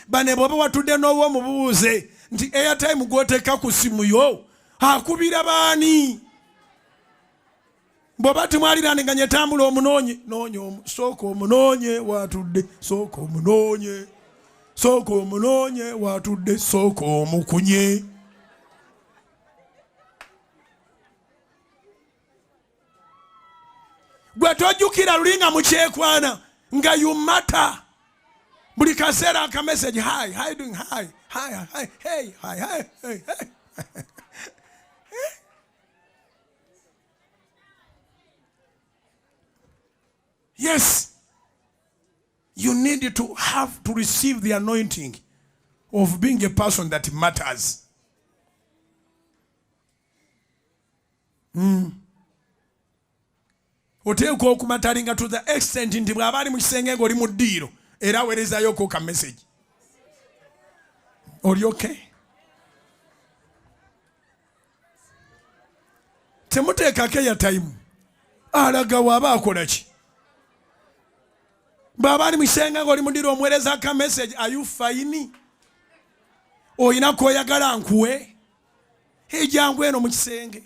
Bane bwoba watudde n'owo mubuuze nti airtime gw'oteeka ku simu yo akubira baani? Bwoba timwaliranenganye tambula omunoonye sooka omunoonye watudde, sooka omunoonye, sooka omunoonye watudde, sooka omukunye. Gwe tojjukira lulinga mukyekwana nga you matter. Buli kaseera aka message, hi, how you doing? Hi, hey, hey. Yes, you need to have to receive the anointing of being a person that matters. Oteekwa okumatalinga to the extent nti bw'aba ali mu kisenge ng'oli mu ddiiro era aweerezayoko ka message. Oli okay? Temuteekako airtime. Alaga waaba akola ki? Bw'aba ali mu kisenge ng'oli mu ddiiro omuweereza ka message, are you fine? Oyina kw'oyagala nkuwe? Ejjangu eno mu kisenge.